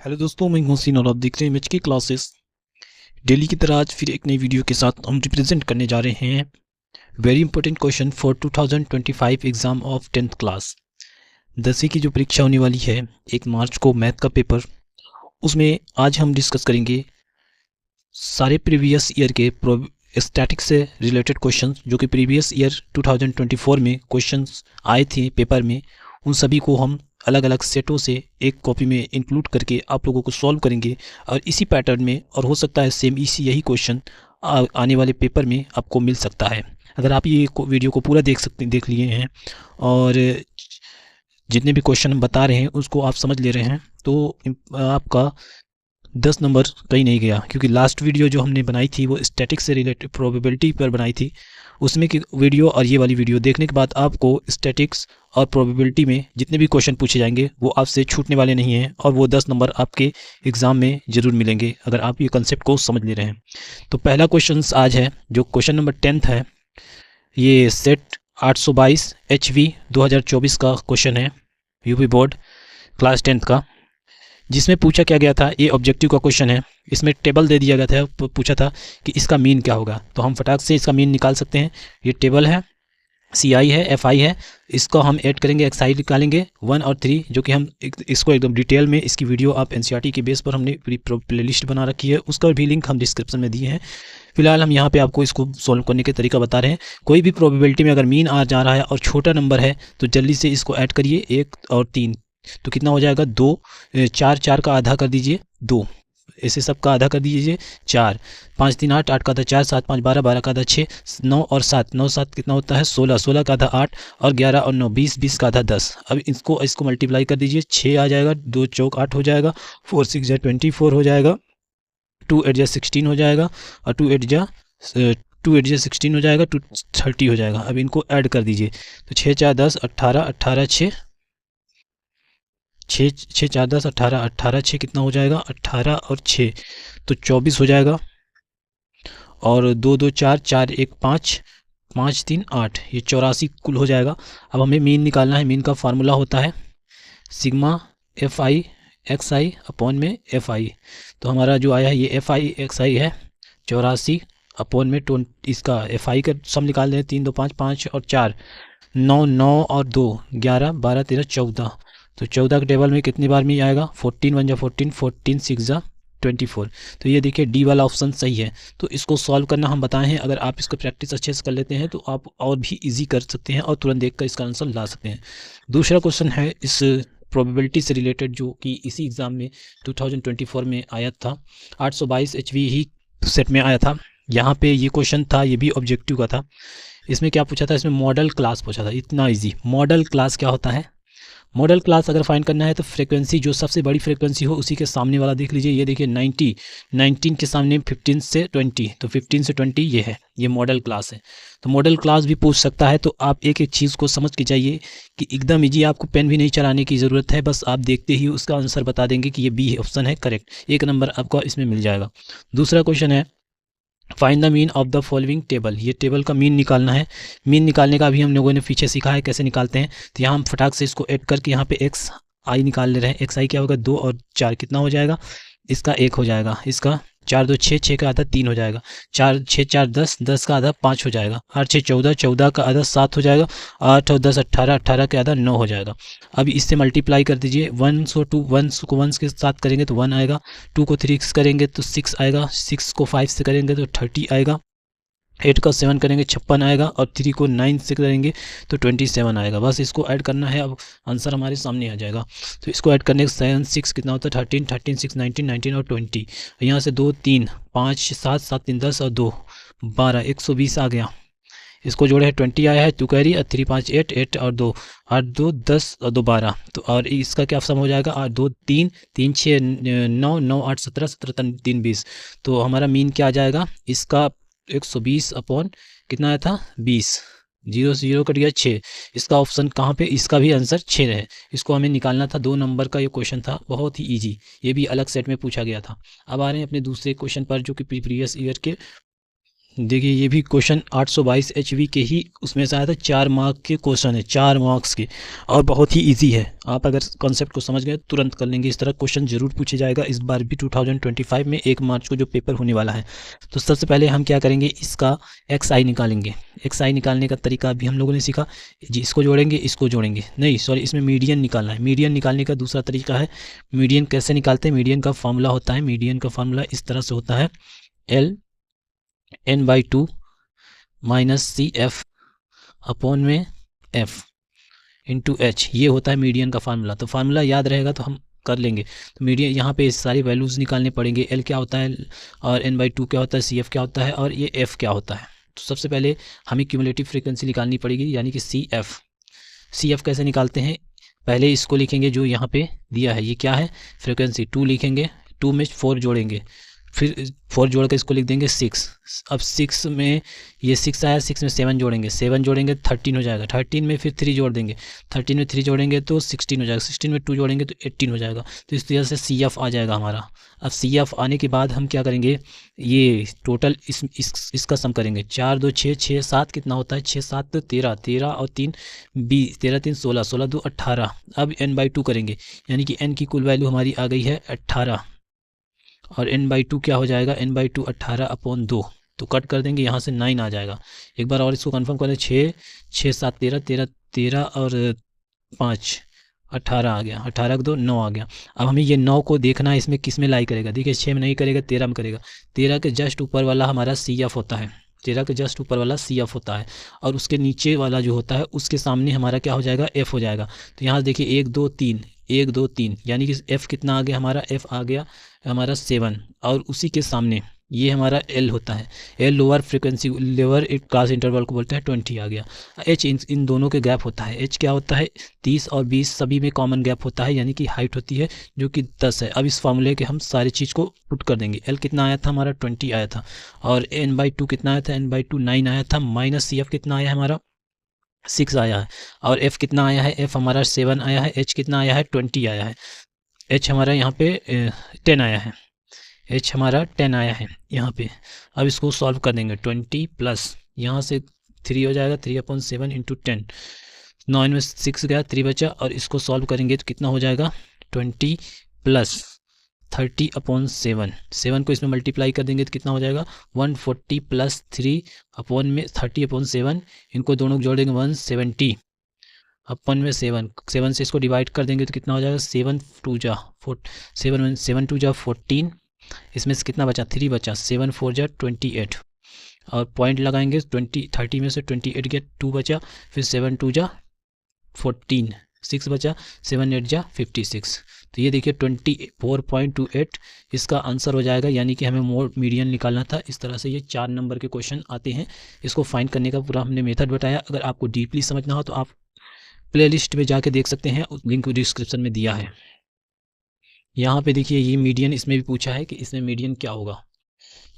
Hello दोस्तों, मैं हूं सीन और आप देख रहे हैं मैच की क्लासेस। डेली की तरह आज फिर एक नई वीडियो के साथ हम रिप्रेजेंट करने जा रहे हैं very important question for 2025 exam of 10th class. 10वीं की जो परीक्षा होने वाली है 1 मार्च को मैथ का पेपर, उसमें आज हम डिस्कस करेंगे सारे प्रीवियस ईयर के स्टैटिक्स से रिलेटेड क्वेश्चंस जो कि प्रीवियस ईयर 2024 में क्वेश्चंस आए थे पेपर में। उन सभी को हम अलग अलग सेटों से एक कॉपी में इंक्लूड करके आप लोगों को सॉल्व करेंगे और इसी पैटर्न में, और हो सकता है सेम यही क्वेश्चन आने वाले पेपर में आपको मिल सकता है अगर आप ये वीडियो को पूरा देख लिए हैं और जितने भी क्वेश्चन हम बता रहे हैं उसको आप समझ ले रहे हैं तो आपका 10 नंबर कहीं नहीं गया। क्योंकि लास्ट वीडियो जो हमने बनाई थी वो स्टैटिक्स से रिलेटेड प्रोबेबिलिटी पर बनाई थी। उसमें की वीडियो और ये वाली वीडियो देखने के बाद आपको स्टैटिक्स और प्रोबेबिलिटी में जितने भी क्वेश्चन पूछे जाएंगे वो आपसे छूटने वाले नहीं हैं और वो 10 नंबर आपके एग्ज़ाम में ज़रूर मिलेंगे अगर आप ये कंसेप्ट को समझ ले रहे हैं। तो पहला क्वेश्चन आज है जो क्वेश्चन नंबर 10th है। ये सेट 822 HV 2024 का क्वेश्चन है, यूपी बोर्ड क्लास 10th का, जिसमें पूछा क्या गया था, ये ऑब्जेक्टिव का क्वेश्चन है। इसमें टेबल दे दिया गया था, पूछा था कि इसका मीन क्या होगा, तो हम फटाक से इसका मीन निकाल सकते हैं। ये टेबल है, CI है, FI है, इसको हम ऐड करेंगे, XI निकालेंगे 1 और 3, जो कि हम इसको एकदम डिटेल में इसकी वीडियो आप NCERT के बेस पर हमने पूरी प्लेलिस्ट बना रखी है, उसका भी लिंक हम डिस्क्रिप्शन में दिए हैं। फिलहाल हम यहाँ पे आपको इसको सॉल्व करने के तरीका बता रहे हैं। कोई भी प्रोबेबिलिटी में अगर मीन आ जा रहा है और छोटा नंबर है तो जल्दी से इसको ऐड करिए, 1 और 3, तो कितना हो जाएगा 2, 4, 4 का आधा कर दीजिए 2, ऐसे सब का आधा कर दीजिए 4, 5 3 8, 8 का आधा 4, 7 5 12, 12 का आधा 6, 9 और 7, 9 7 कितना होता है 16, 16 का आधा 8 और 11 और 9 20, 20 का आधा 10। अब इसको मल्टीप्लाई कर दीजिए, 6 आ जाएगा, 2 चौक 8 हो जाएगा, 4 6 जा 24 हो जाएगा, 2 8 जा 16 हो जाएगा और 2 8 जा 16 हो जाएगा, 2 30 हो जाएगा। अब इनको ऐड कर दीजिए, तो 6 4 10 18, 18 6 6 6 4 10 18, 18 6 कितना हो जाएगा 18 और 6 तो 24 हो जाएगा, और 2 2 4 4 1 5 5 3 8, ये 84 कुल हो जाएगा। अब हमें मीन निकालना है। मीन का फार्मूला होता है सिग्मा FI XI अपॉन में FI। तो हमारा जो आया है ये FI XI है 84 अपॉन में 20, इसका FI का सम निकाल दें, 3 2 5 5 और 4 9 9 और 2 11 12 13 14, तो 14 के टेबल में कितनी बार में आएगा 14 1 जा 14, 14 6 जा 24। तो ये देखिए डी वाला ऑप्शन सही है। तो इसको सॉल्व करना हम बताए हैं, अगर आप इसको प्रैक्टिस अच्छे से कर लेते हैं तो आप और भी इजी कर सकते हैं और तुरंत देखकर इसका आंसर ला सकते हैं। दूसरा क्वेश्चन है इस प्रोबेबिलिटी से रिलेटेड जो कि इसी एग्ज़ाम में 2024 में आया था, 822 HV ही सेट में आया था। यहाँ पे ये क्वेश्चन था, ये भी ऑब्जेक्टिव का था। इसमें क्या पूछा था, इसमें मॉडल क्लास पूछा था। इतना इजी। मॉडल क्लास क्या होता है, मॉडल क्लास अगर फाइंड करना है तो फ्रीक्वेंसी जो सबसे बड़ी फ्रीक्वेंसी हो उसी के सामने वाला देख लीजिए। ये देखिए 90, 19 के सामने 15 से 20, तो 15 से 20 ये है, ये मॉडल क्लास है। तो मॉडल क्लास भी पूछ सकता है। तो आप एक एक चीज़ को समझ के जाइए कि एकदम इजी, आपको पेन भी नहीं चलाने की ज़रूरत है, बस आप देखते ही उसका आंसर बता देंगे कि ये बी ऑप्शन है करेक्ट। 1 नंबर आपको इसमें मिल जाएगा। दूसरा क्वेश्चन है find the mean of the following table. ये टेबल का मीन निकालना है। मीन निकालने का भी हम लोगों ने पीछे सीखा है कैसे निकालते हैं। तो यहाँ हम फटाक से इसको ऐड करके यहाँ पे XI निकाल ले रहे हैं। XI क्या होगा 2 और 4 कितना हो जाएगा, इसका 1 हो जाएगा, इसका 4 2 6, 6 का आधा 3 हो जाएगा, 4 6 4 10, 10 का आधा 5 हो जाएगा, 8 6 14, 14 का आधा 7 हो जाएगा, 8 और 10 18, 18 के आधा 9 हो जाएगा। अब इससे मल्टीप्लाई कर दीजिए, 1 को 2 1 को 1 के साथ करेंगे तो 1 आएगा, 2 को 3 से करेंगे तो 6 आएगा, 6 को 5 से करेंगे तो 30 आएगा, 8 का 7 करेंगे 56 आएगा, और 3 को 9 से करेंगे तो 27 आएगा। बस इसको ऐड करना है, अब आंसर हमारे सामने आ जाएगा। तो इसको ऐड करने के 7 6 कितना होता है 13, 13 6 19, 19 और 20। यहाँ से 2 3 5 7 7 3 10 और 2 12, 120 आ गया। इसको जोड़े है 20 आया है, 2 कैरी, 3 5 8, 8 और 2 8 2 10 और 2 12। तो और इसका क्या सम हो जाएगा 8 2 3 3 6 9 9 8 17 17 3 20। तो हमारा मीन क्या आ जाएगा, इसका 120 अपॉन कितना आया था 20, 0 से 0 कट गया 6। इसका ऑप्शन कहाँ पे, इसका भी आंसर 6 है। इसको हमें निकालना था। 2 नंबर का ये क्वेश्चन था, बहुत ही इजी, ये भी अलग सेट में पूछा गया था। अब आ रहे हैं अपने दूसरे क्वेश्चन पर जो कि प्रीवियस ईयर के देखिए ये भी क्वेश्चन 822 HV के ही उसमें से आया था, 4 मार्क के क्वेश्चन है, 4 मार्क्स के, और बहुत ही इजी है। आप अगर कॉन्सेप्ट को समझ गए तुरंत कर लेंगे। इस तरह क्वेश्चन जरूर पूछे जाएगा इस बार भी 2025 में 1 मार्च को जो पेपर होने वाला है। तो सबसे पहले हम क्या करेंगे, इसका XI निकालेंगे। XI निकालने का तरीका भी हम लोगों ने सीखा जी, इसको जोड़ेंगे, इसको जोड़ेंगे, नहीं सॉरी, इसमें मीडियन निकालना है। मीडियन निकालने का दूसरा तरीका है, मीडियन कैसे निकालते हैं, मीडियन का फॉर्मूला होता है, मीडियन का फॉर्मूला इस तरह से होता है, LN/2 माइनस CF अपॉन में F इंटू H, ये होता है मीडियन का फार्मूला। तो फार्मूला याद रहेगा तो हम कर लेंगे। तो मीडियन यहाँ पे सारी वैल्यूज़ निकालने पड़ेंगे, L क्या होता है और N/2 क्या होता है, CF क्या होता है और ये F क्या होता है। तो सबसे पहले हमें क्यूमुलेटिव फ्रीक्वेंसी निकालनी पड़ेगी, यानी कि CF कैसे निकालते हैं, पहले इसको लिखेंगे जो यहाँ पे दिया है, ये क्या है फ्रीक्वेंसी, 2 लिखेंगे, 2 में 4 जोड़ेंगे, फिर 4 जोड़ कर इसको लिख देंगे 6। अब 6 में ये 6 आया, 6 में 7 जोड़ेंगे, 7 जोड़ेंगे 13 हो जाएगा, 13 में फिर 3 जोड़ देंगे, 13 में 3 जोड़ेंगे तो 16 हो जाएगा, 16 में 2 जोड़ेंगे तो 18 हो जाएगा। तो इस तरह से CF आ जाएगा हमारा। अब CF आने के बाद हम क्या करेंगे, ये टोटल इसका सम करेंगे, 4 2 6 6 7 कितना होता है, 6 7 13, 13 और 3 20, 13 3 16, 16 2 18। अब N/2 करेंगे, यानी कि N की कुल वैल्यू हमारी आ गई है 18, और N/2 क्या हो जाएगा, N/2 18/2। तो कट कर देंगे, यहाँ से 9 आ जाएगा। एक बार और इसको कंफर्म कर दें, 6 6 7 13, 13 13 और 5 18 आ गया, 18 को 2 9 आ गया। अब हमें ये 9 को देखना है इसमें किस में लाई करेगा, देखिए 6 में नहीं करेगा, 13 में करेगा। 13 के जस्ट ऊपर वाला हमारा CF होता है, 13 के जस्ट ऊपर वाला CF होता है, और उसके नीचे वाला जो होता है उसके सामने हमारा क्या हो जाएगा, F हो जाएगा। तो यहाँ देखिए 1 2 3, 1 2 3, यानी कि F कितना आ गया हमारा, F आ गया हमारा 7, और उसी के सामने ये हमारा L होता है, L lower frequency, lower class interval को बोलते हैं, 20 आ गया। H इन दोनों के गैप होता है, H क्या होता है, 30 और 20 सभी में कॉमन गैप होता है, यानी कि हाइट होती है जो कि 10 है। अब इस फार्मूले के हम सारी चीज़ को पुट कर देंगे। L कितना आया था हमारा, 20 आया था, और N/2 कितना आया था, N/2 9 आया था, माइनस CF कितना आया हमारा, 6 आया है, और F कितना आया है, F हमारा 7 आया है, H कितना आया है, 20 आया है, H हमारा यहाँ पे 10 आया है, H हमारा 10 आया है यहाँ पे। अब इसको सॉल्व कर देंगे, 20 प्लस यहाँ से 3 हो जाएगा, 3/7 इंटू 10, 9 में 6 गया, 3 बचा, और इसको सॉल्व करेंगे तो कितना हो जाएगा, 20 प्लस 30/7, 7 को इसमें मल्टीप्लाई कर देंगे तो कितना हो जाएगा, 140 प्लस 3 अपॉन में 30/7, इनको दोनों को जोड़ेंगे 170 अपन में 7 से इसको डिवाइड कर देंगे तो कितना हो जाएगा, 7 2 जा 14, इसमें से कितना बचा, 3 बचा, 7 4 जा 28, और पॉइंट लगाएंगे 30 में से 28 गया, 2 बचा, फिर 7 2 जा 14, 6 बचा, 7 8 जा 56। तो ये देखिए 24.28 इसका आंसर हो जाएगा, यानी कि हमें मोड मीडियन निकालना था। इस तरह से ये 4 नंबर के क्वेश्चन आते हैं। इसको फाइंड करने का पूरा हमने मेथड बताया। अगर आपको डीपली समझना हो तो आप प्लेलिस्ट में जाके देख सकते हैं, लिंक डिस्क्रिप्शन में दिया है। यहाँ पे देखिए ये मीडियन इसमें भी पूछा है कि इसमें मीडियन क्या होगा।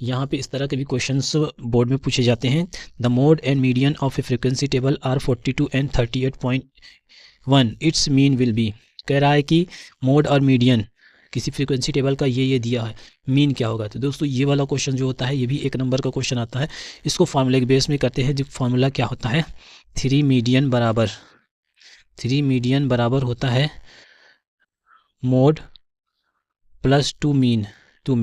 यहाँ पे इस तरह के भी क्वेश्चंस बोर्ड में पूछे जाते हैं। The mode and median of a frequency table are 42 and 38.1, its mean will be. कह रहा है कि मोड और मीडियन किसी फ्रीक्वेंसी टेबल का ये दिया है, मीन क्या होगा। तो दोस्तों ये वाला क्वेश्चन जो होता है ये भी 1 नंबर का क्वेश्चन आता है। इसको फार्मूले के बेस में करते हैं। जो फार्मूला क्या होता है, 3 मीडियन बराबर होता है मोड प्लस 2 मीन। तो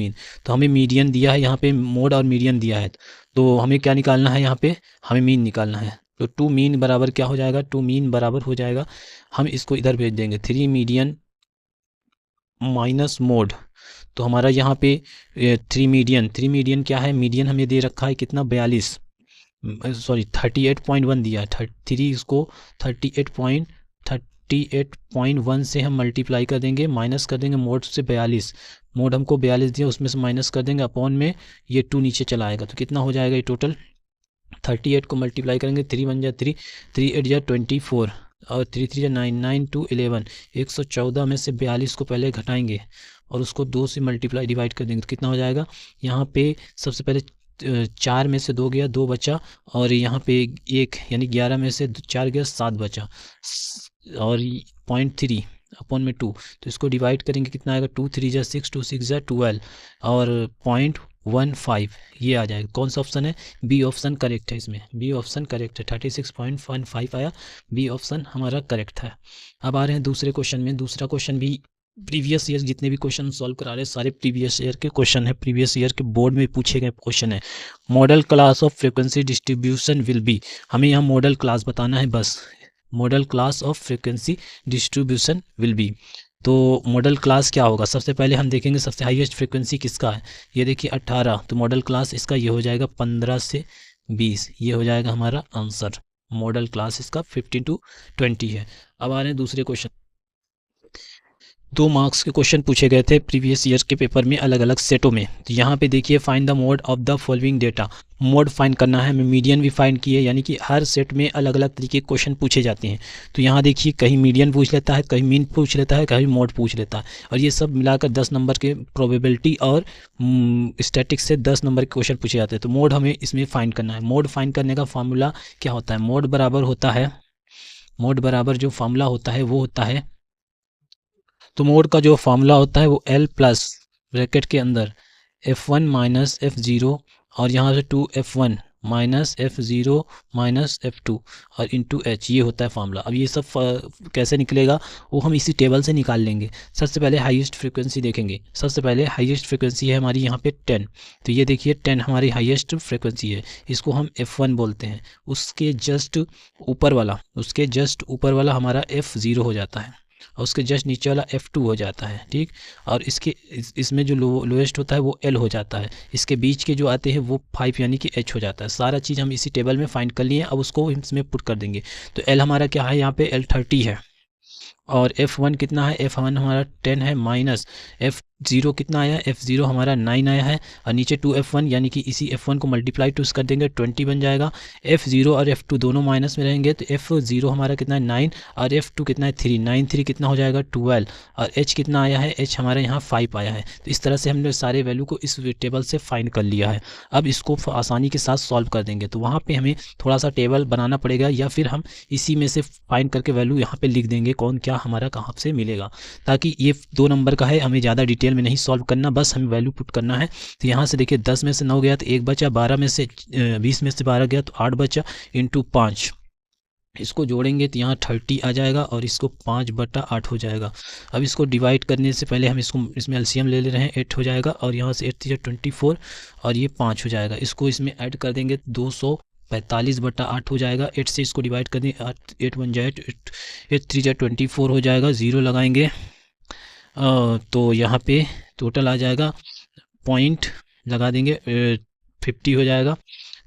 हमें मीडियन दिया है, यहाँ पे मोड और मीडियन दिया है, तो हमें क्या निकालना है, यहाँ पे हमें मीन निकालना है। तो 2 मीन बराबर क्या हो जाएगा, 2 मीन बराबर हो जाएगा, हम इसको इधर भेज देंगे 3 मीडियन माइनस मोड। तो हमारा यहाँ पे 3 मीडियन क्या है, मीडियन हमें दे रखा है कितना, 38.1 दिया है। 3 इसको 38.1 से हम मल्टीप्लाई कर देंगे, माइनस कर देंगे मोड से 42, मोड हमको 42 दिया, उसमें से माइनस कर देंगे, अपॉन में ये 2 नीचे चला आएगा। तो कितना हो जाएगा ये टोटल, 38 को मल्टीप्लाई करेंगे, 3 1 जा 3, 3 8 जा 24, और 3 3 जा 9, 9 2 11, 114 में से 42 को पहले घटाएंगे और उसको 2 से मल्टीप्लाई डिवाइड कर देंगे तो कितना हो जाएगा। यहाँ पे सबसे पहले 4 में से 2 गया, 2 बचा, और यहाँ पे 1 यानी 11 में से 4 गया, 7 बचा, और 0.3 अपॉन में 2, तो इसको डिवाइड करेंगे कितना आएगा, 2 3 जा 6, 2 6 जा 12, और 36.15 ये आ जाएगा। कौन सा ऑप्शन है? बी ऑप्शन करेक्ट है, इसमें बी ऑप्शन करेक्ट है, 36.15 आया, बी ऑप्शन हमारा करेक्ट था। अब आ रहे हैं दूसरे क्वेश्चन में। दूसरा क्वेश्चन भी प्रीवियस ईयर, जितने भी क्वेश्चन सॉल्व करा रहे हैं सारे प्रीवियस ईयर के क्वेश्चन है, प्रीवियस ईयर के बोर्ड में पूछे गए क्वेश्चन है। Model class of frequency distribution will be, हमें यहाँ मॉडल क्लास बताना है बस, model class of frequency distribution will be. तो मॉडल क्लास क्या होगा? सबसे पहले हम देखेंगे सबसे हाईएस्ट फ्रीक्वेंसी किसका है, ये देखिए 18, तो मॉडल क्लास इसका ये हो जाएगा 15 से 20, ये हो जाएगा हमारा आंसर। मॉडल क्लास इसका 15 to 20 है। अब आ रहे हैं दूसरे क्वेश्चन। 2 मार्क्स के क्वेश्चन पूछे गए थे प्रीवियस ईयर के पेपर में अलग अलग सेटों में। तो यहाँ पे देखिए find the mode of the following data, mode find करना है, हमें मीडियन भी फाइंड किए, यानी कि हर सेट में अलग अलग तरीके के क्वेश्चन पूछे जाते हैं। तो यहाँ देखिए कहीं मीडियन पूछ लेता है, कहीं मीन पूछ लेता है, कहीं मोड पूछ लेता है, और ये सब मिलाकर 10 नंबर के प्रोबेबिलिटी और स्टैटिक्स से 10 नंबर के क्वेश्चन पूछे जाते हैं। तो मोड हमें इसमें फाइंड करना है। मोड फाइंड करने का फार्मूला क्या होता है? मोड बराबर होता है, मोड बराबर जो फार्मूला होता है वो होता है, तो मोड का जो फार्मूला होता है वो L प्लस ब्रैकेट के अंदर F1 माइनस F0 और यहाँ से 2F1 minus F0 minus F2 और इंटू H, ये होता है फार्मूला। अब ये सब कैसे निकलेगा वो हम इसी टेबल से निकाल लेंगे। सबसे पहले हाईएस्ट फ्रीक्वेंसी देखेंगे। सबसे पहले हाईएस्ट फ्रीक्वेंसी है हमारी यहाँ पे 10, तो ये देखिए 10 हमारी हाईएस्ट फ्रीक्वेंसी है, इसको हम F1 बोलते हैं। उसके जस्ट ऊपर वाला हमारा F0 हो जाता है और उसके जस्ट नीचे वाला F2 हो जाता है, ठीक। और इसमें जो लोएस्ट होता है वो L हो जाता है, इसके बीच के जो आते हैं वो 5 यानी कि H हो जाता है। सारा चीज़ हम इसी टेबल में फाइंड कर लिए। अब उसको इसमें पुट कर देंगे। तो L हमारा क्या है यहाँ पे? L 30 है, और F1 कितना है? F1 हमारा 10 है, माइनस F0 कितना आया? F0 हमारा 9 आया है, और नीचे 2F1 यानी कि इसी F1 को मल्टीप्लाई 2 कर देंगे 20 बन जाएगा। F0 और F2 दोनों माइनस में रहेंगे, तो F0 हमारा कितना है? 9, और F2 कितना है? 3, 9 3 कितना हो जाएगा? 12, और H कितना आया है? H हमारे यहाँ 5 आया है। तो इस तरह से हमने सारे वैल्यू को इस टेबल से फाइंड कर लिया है। अब इसको आसानी के साथ सॉल्व कर देंगे। तो वहाँ पर हमें थोड़ा सा टेबल बनाना पड़ेगा, या फिर हम इसी में से फाइंड करके वैल्यू यहाँ पर लिख देंगे कौन क्या हमारा कहाँ से मिलेगा, ताकि ये 2 नंबर का है, हमें ज़्यादा डिटेल में नहीं सॉल्व करना, बस हमें वैल्यू पुट करना है। तो यहाँ से देखिए 10 में से 9 गया तो 1 बचा, 12 में से 20 में से 12 गया तो 8 बचा, इंटू 5, इसको जोड़ेंगे तो यहाँ 30 आ जाएगा, और इसको 5/8 हो जाएगा। अब इसको डिवाइड करने से पहले हम इसमें एलसीएम ले ले रहे हैं, 8 हो जाएगा, और यहाँ से 8 3 24 और ये 5 हो जाएगा। इसको इसमें ऐड कर देंगे 245/8 हो जाएगा। 8 से इसको डिवाइड कर देंगे, 8 1 जाए 8 3 जाए 24 हो जाएगा, 0 लगाएंगे तो यहाँ पे टोटल आ जाएगा, पॉइंट लगा देंगे 50 हो जाएगा।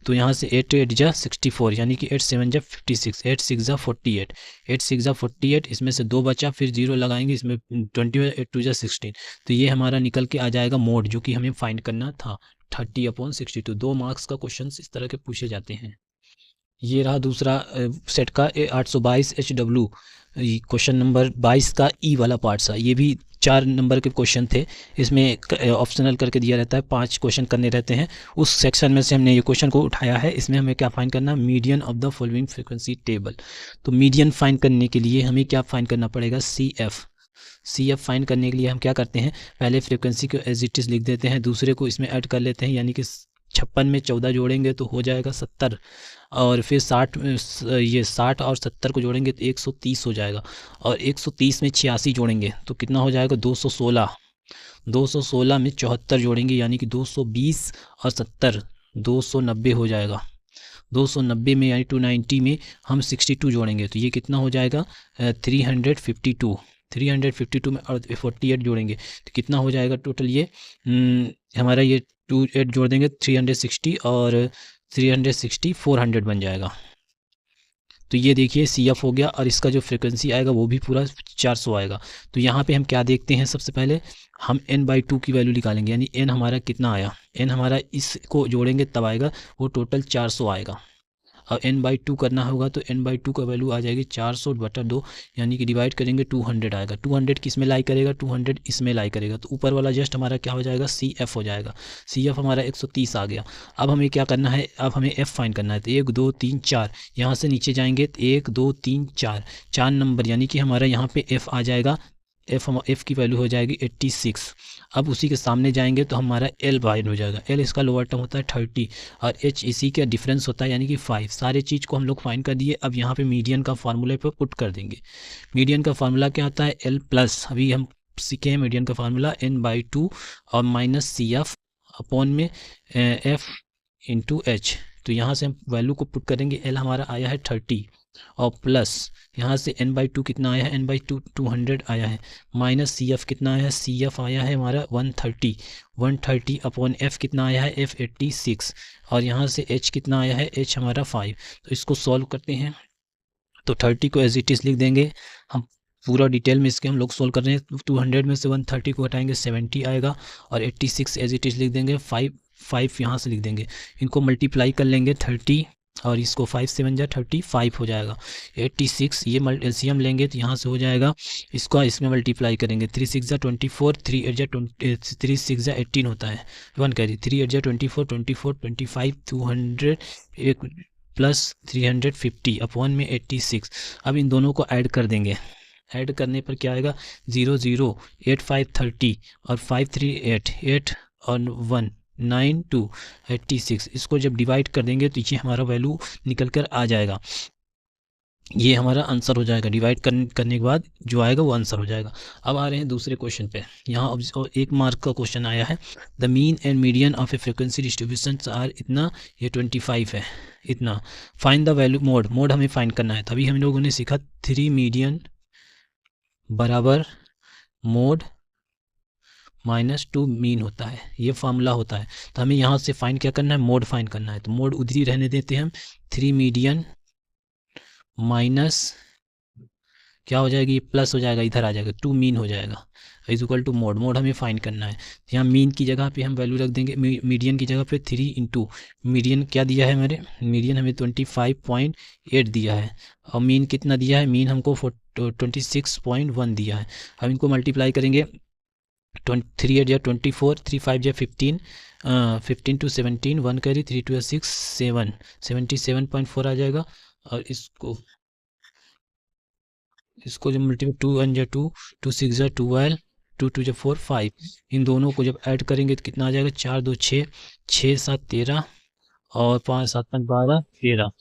तो यहाँ से 8 8 जा 64 यानी कि 8 7 जा 56, 8 6 जा 48, 8 6 जा 48, इसमें से 2 बचा, फिर 0 लगाएंगे, इसमें 20, 8 2 जा 16। तो ये हमारा निकल के आ जाएगा मोड, जो कि हमें फाइंड करना था 30/62। 2 मार्क्स का क्वेश्चन इस तरह के पूछे जाते हैं। ये रहा दूसरा सेट का 822 HW, क्वेश्चन नंबर 22 का ई वाला पार्ट सा। ये भी 4 नंबर के क्वेश्चन थे, इसमें ऑप्शनल करके दिया रहता है, 5 क्वेश्चन करने रहते हैं। उस सेक्शन में से हमने ये क्वेश्चन को उठाया है। इसमें हमें क्या फाइंड करना? Median of the following frequency table. तो मीडियन फाइंड करने के लिए हमें क्या फाइंड करना पड़ेगा? CF फाइंड करने के लिए हम क्या करते हैं? पहले फ्रीक्वेंसी को एज इट इज लिख देते हैं, दूसरे को इसमें ऐड कर लेते हैं, यानी कि 56 में 14 जोड़ेंगे तो हो जाएगा 70, और फिर 60 और 70 को जोड़ेंगे तो 130 हो जाएगा, और 130 में 86 जोड़ेंगे तो कितना हो जाएगा? 216। 216 में 74 जोड़ेंगे यानी कि 220, और 70 290 हो जाएगा। 290 में यानी 290 में हम 62 जोड़ेंगे तो ये कितना हो जाएगा? 352। 352 में और 48 जोड़ेंगे तो कितना हो जाएगा टोटल? ये हमारा ये 28 जोड़ देंगे 360, और 360 400 बन जाएगा। तो ये देखिए CF हो गया, और इसका जो फ्रीक्वेंसी आएगा वो भी पूरा 400 आएगा। तो यहाँ पे हम क्या देखते हैं? सबसे पहले हम n/2 की वैल्यू निकालेंगे, यानी n हमारा कितना आया? n हमारा इसको जोड़ेंगे तब आएगा, वो टोटल 400 आएगा। और n/2 करना होगा तो n/2 का वैल्यू आ जाएगी 400/2, यानी कि डिवाइड करेंगे 200 आएगा। 200 किस में लाई करेगा? 200 इसमें लाई करेगा, तो ऊपर वाला जस्ट हमारा क्या हो जाएगा? CF हो जाएगा। CF हमारा 130 आ गया। अब हमें क्या करना है? अब हमें F फाइंड करना है। तो 1 2 3 4, यहाँ से नीचे जाएंगे तो 1 2 3 4 नंबर, यानी कि हमारा यहाँ पे F आ जाएगा एफ की वैल्यू हो जाएगी 86। अब उसी के सामने जाएंगे तो हमारा एल फाइंड हो जाएगा। एल इसका लोअर टर्म होता है 30 और एच इसी का डिफरेंस होता है यानी कि 5। सारे चीज़ को हम लोग फाइंड कर दिए। अब यहाँ पे मीडियन का फार्मूले पे पुट कर देंगे। मीडियन का फार्मूला क्या आता है, एल प्लस, अभी हम सीखे हैं मीडियन का फार्मूला n/2 और माइनस सी एफ अपॉन में एफ इंटू एच। तो यहाँ से हम वैल्यू को पुट करेंगे। एल हमारा आया है 30 और प्लस यहाँ से n/2 कितना आया है, n/2 200 आया है, माइनस सी एफ कितना आया है, सी एफ आया है हमारा 130 अपॉन एफ कितना आया है, एफ 86 और यहाँ से एच कितना आया है, एच हमारा 5। तो इसको सॉल्व करते हैं तो 30 को एज इट इज़ लिख देंगे। हम पूरा डिटेल में इसके हम लोग सोल्व कर रहे हैं। 200 में से 130 को हटाएंगे 70 आएगा और 86 एज इट इज़ लिख देंगे। 5 यहाँ से लिख देंगे। इनको मल्टीप्लाई कर लेंगे 30 और इसको 5 से 7 जा 35 हो जाएगा। 86 ये एलसीएम लेंगे तो यहाँ से हो जाएगा, इसको इसमें मल्टीप्लाई करेंगे 3 6 जा 24, 3 8 जा 3 6 जा 18 होता है 1 कैरी, 3 8 जा 24 24 25 200 एक प्लस 350 अपॉन में 86। अब इन दोनों को ऐड कर देंगे। ऐड करने पर क्या आएगा, 0 0 8 5 30 और 5 3 8 और 1 9 2 86। इसको जब डिवाइड कर देंगे तो ये हमारा वैल्यू निकल कर आ जाएगा। ये हमारा आंसर हो जाएगा। डिवाइड करने के बाद जो आएगा वो आंसर हो जाएगा। अब आ रहे हैं दूसरे क्वेश्चन पे। यहाँ अब 1 मार्क का क्वेश्चन आया है। The mean and median of a frequency distribution are इतना, ये 25 है इतना। फाइंड द वैल्यू मोड हमें फाइंड करना है। तभी हम लोगों ने सीखा 3 मीडियन बराबर मोड माइनस 2 मीन होता है, ये फार्मूला होता है। तो हमें यहाँ से फाइंड क्या करना है, मोड फाइंड करना है। तो मोड उधर ही रहने देते हैं हम। 3 मीडियन माइनस क्या हो जाएगी, प्लस हो जाएगा, इधर आ जाएगा 2 मीन हो जाएगा इज इक्वल टू मोड हमें फाइंड करना है। यहाँ मीन की जगह पे हम वैल्यू रख देंगे, मीडियन की जगह पे 3 इंटू मीडियन क्या दिया है मेरे, मीडियन हमें 25.8 दिया है और मीन कितना दिया है, मीन हमको 26.1 दिया है। हम इनको मल्टीप्लाई करेंगे 3 8 या 24, 3 5 या 15, 15 to 17, 1 कैरी, 3 2 6 7, 77.4 आ जाएगा। और इसको जब मल्टीप्लाई 2 1 जा 2, 2 6 जा 12, 2 2 जा 4 5, इन दोनों को जब ऐड करेंगे तो कितना आ जाएगा, 4 2 6, 6 7 13 और 5 7 5 12 13।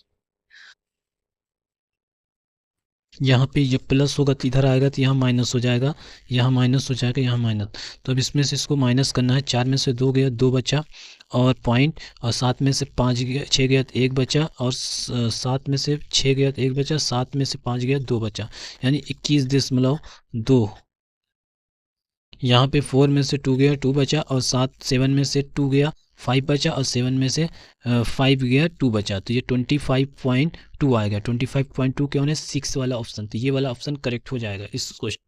यहाँ पे जब प्लस होगा तो इधर आएगा तो यहाँ माइनस हो जाएगा, यहाँ माइनस हो जाएगा, यहाँ माइनस। तो अब इसमें से इसको माइनस करना है। 4 में से 2 गया 2 बचा और पॉइंट, और 7 में से 5 गया 6 गया तो 1 बचा, और 7 में से 6 गया तो 1 बचा, 7 में से 5 गया 2 बचा, यानी 21.2। यहाँ पे 4 में से 2 गया 2 बचा, और 7 में से 2 गया 5 बचा, और 7 में से 5 गया 2 बचा। तो ये 25.2 आएगा। 25.2 क्या होने, 6 वाला ऑप्शन। तो ये वाला ऑप्शन करेक्ट हो जाएगा इस क्वेश्चन।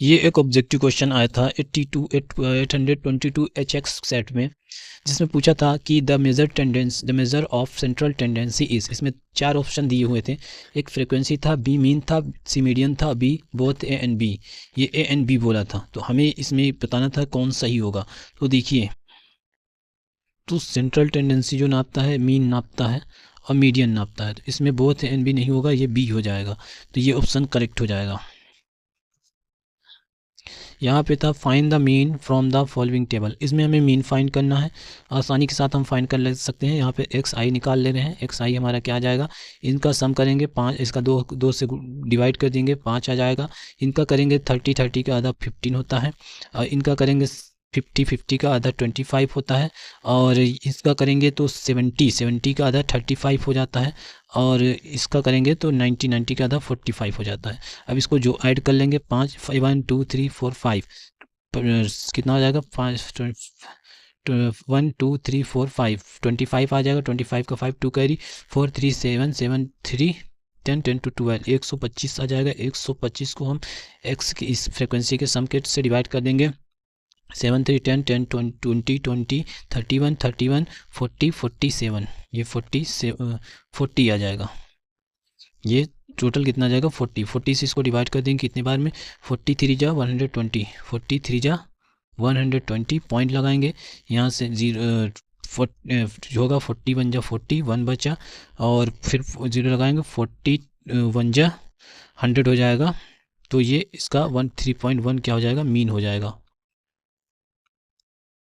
ये एक ऑब्जेक्टिव क्वेश्चन आया था 822 HX सेट में, जिसमें पूछा था कि the measure of central tendency is. इसमें 4 ऑप्शन दिए हुए थे। एक फ्रीक्वेंसी था, बी मीन था, सी मीडियन था, B both A and B. ये ए एंड बी बोला था, तो हमें इसमें बताना था कौन सही होगा। तो देखिए, तो सेंट्रल टेंडेंसी जो नापता है, मीन नापता है और मीडियन नापता है, तो इसमें बोथ ए एंड बी नहीं होगा, ये बी हो जाएगा। तो ये ऑप्शन करेक्ट हो जाएगा। यहाँ पे था find the mean from the following table. इसमें हमें मीन फाइंड करना है, आसानी के साथ हम फाइंड कर ले सकते हैं। यहाँ पे एक्स आई निकाल ले रहे हैं। एक्स आई हमारा क्या आ जाएगा, इनका सम करेंगे 5, इसका 2 से डिवाइड कर देंगे 5 आ जाएगा। इनका करेंगे 30 का आधा 15 होता है, और इनका करेंगे 50 का आधा 25 होता है, और इसका करेंगे तो 70 का आधा 35 हो जाता है, और इसका करेंगे तो 90 का आधा 45 हो जाता है। अब इसको जो ऐड कर लेंगे 5 1 2 3 4 5 कितना हो जाएगा, 5 1 2 3 4 5 25 आ जाएगा। 25 का 5 2 कैरी, 4 3 7 7 3 10 10 to 12 125 आ जाएगा। 125 को हम x की इस फ्रिक्वेंसी के सम के से डिवाइड कर देंगे। 7 3 10 10 20 20 31 31 40 47, ये 40 आ जाएगा। ये टोटल कितना आ जाएगा, 40 से इसको डिवाइड कर देंगे कितने बार में, 43 जा 120, 43 जा 120 पॉइंट लगाएंगे। यहाँ से 0 जो होगा 41 जा 40 1 बचा, और फिर 0 लगाएंगे 41 जा 100 हो जाएगा तो ये इसका 1 3.1 क्या हो जाएगा, मीन हो जाएगा।